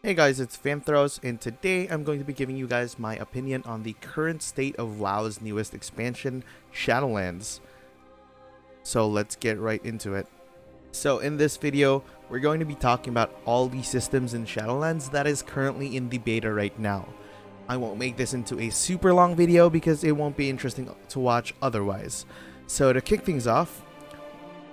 Hey guys, it's Vanthros, and today I'm going to be giving you guys my opinion on the current state of WoW's newest expansion, Shadowlands. So let's get right into it. So in this video, we're going to be talking about all the systems in Shadowlands that is currently in the beta right now. I won't make this into a super long video because it won't be interesting to watch otherwise. So to kick things off,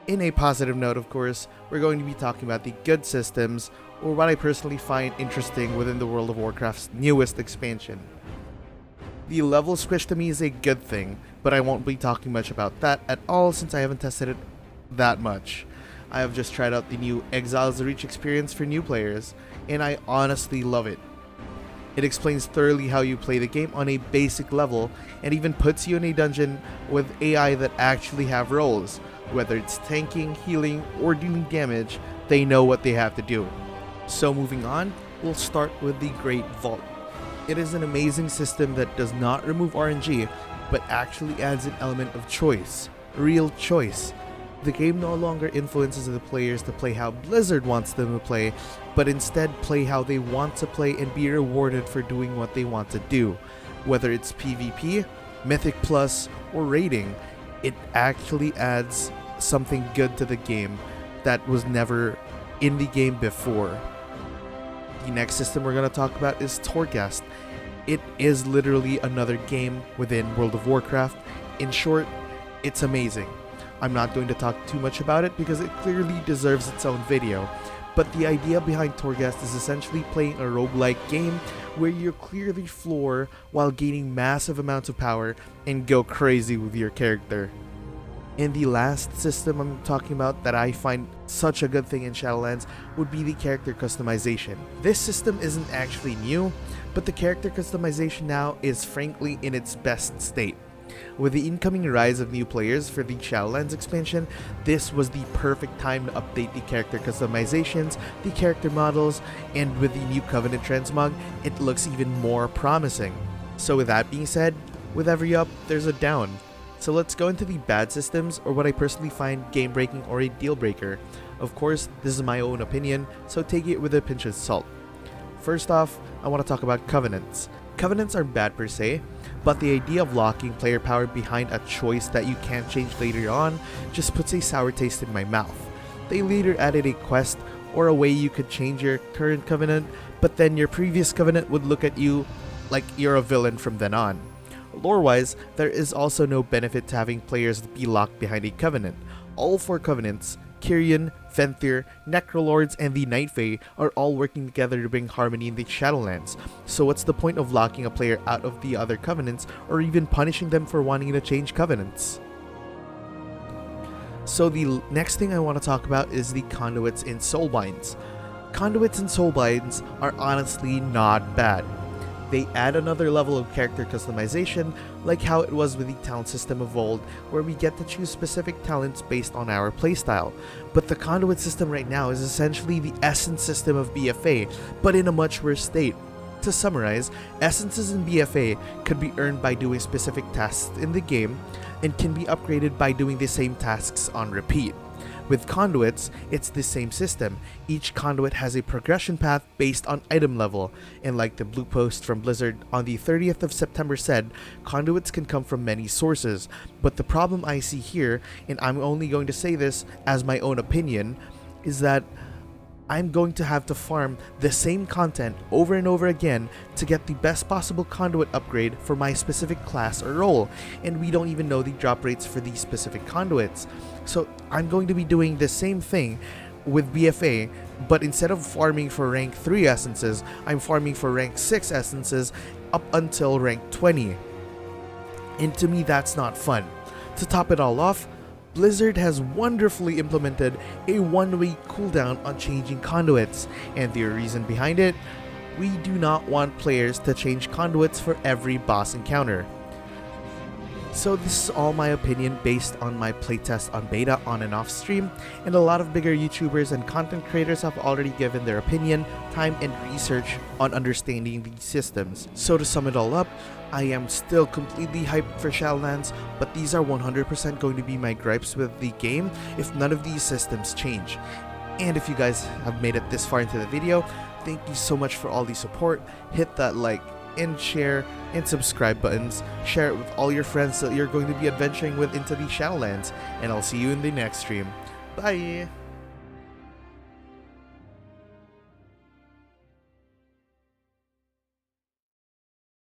in a positive note of course, we're going to be talking about the good systems, or what I personally find interesting within the World of Warcraft's newest expansion. The level squish to me is a good thing, but I won't be talking much about that at all since I haven't tested it that much. I have just tried out the new Exile's Reach experience for new players, and I honestly love it. It explains thoroughly how you play the game on a basic level, and even puts you in a dungeon with AI that actually have roles. Whether it's tanking, healing, or dealing damage, they know what they have to do. So moving on, we'll start with the Great Vault. It is an amazing system that does not remove RNG, but actually adds an element of choice. Real choice. The game no longer influences the players to play how Blizzard wants them to play, but instead play how they want to play and be rewarded for doing what they want to do. Whether it's PvP, Mythic Plus, or raiding, it actually adds something good to the game that was never in the game before. The next system we're going to talk about is Torghast. It is literally another game within World of Warcraft. In short, it's amazing. I'm not going to talk too much about it because it clearly deserves its own video, but the idea behind Torghast is essentially playing a roguelike game where you clear the floor while gaining massive amounts of power and go crazy with your character. And the last system I'm talking about that I find such a good thing in Shadowlands would be the character customization. This system isn't actually new, but the character customization now is frankly in its best state. With the incoming rise of new players for the Shadowlands expansion, this was the perfect time to update the character customizations, the character models, and with the new Covenant transmog, it looks even more promising. So with that being said, with every up, there's a down. So let's go into the bad systems, or what I personally find game breaking or a deal breaker. Of course, this is my own opinion, so take it with a pinch of salt. First off, I want to talk about Covenants. Covenants are bad per se, but the idea of locking player power behind a choice that you can't change later on just puts a sour taste in my mouth. They later added a quest or a way you could change your current Covenant, but then your previous Covenant would look at you like you're a villain from then on. Lore-wise, there is also no benefit to having players be locked behind a Covenant. All 4 Covenants, Kyrian, Fenthir, Necrolords, and the Night Fae are all working together to bring harmony in the Shadowlands. So what's the point of locking a player out of the other Covenants, or even punishing them for wanting to change Covenants? So the next thing I want to talk about is the Conduits in Soulbinds. Conduits in Soulbinds are honestly not bad. They add another level of character customization, like how it was with the talent system of old, where we get to choose specific talents based on our playstyle. But the Conduit system right now is essentially the essence system of BFA, but in a much worse state. To summarize, essences in BFA could be earned by doing specific tasks in the game, and can be upgraded by doing the same tasks on repeat. With Conduits, it's the same system. Each Conduit has a progression path based on item level, and like the blue post from Blizzard on the 30th of September said, Conduits can come from many sources. But the problem I see here, and I'm only going to say this as my own opinion, is that I'm going to have to farm the same content over and over again to get the best possible Conduit upgrade for my specific class or role, and we don't even know the drop rates for these specific Conduits. So I'm going to be doing the same thing with BFA, but instead of farming for rank 3 essences, I'm farming for rank 6 essences up until rank 20. And to me, that's not fun. To top it all off, Blizzard has wonderfully implemented a one-way cooldown on changing Conduits, and the reason behind it, we do not want players to change Conduits for every boss encounter. So this is all my opinion based on my playtest on beta on and off stream, and a lot of bigger YouTubers and content creators have already given their opinion, time, and research on understanding these systems. So to sum it all up, I am still completely hyped for Shadowlands, but these are 100% going to be my gripes with the game if none of these systems change. And if you guys have made it this far into the video, thank you so much for all the support. Hit that like and share and subscribe buttons. Share it with all your friends that you're going to be adventuring with into the Shadowlands. And I'll see you in the next stream. Bye!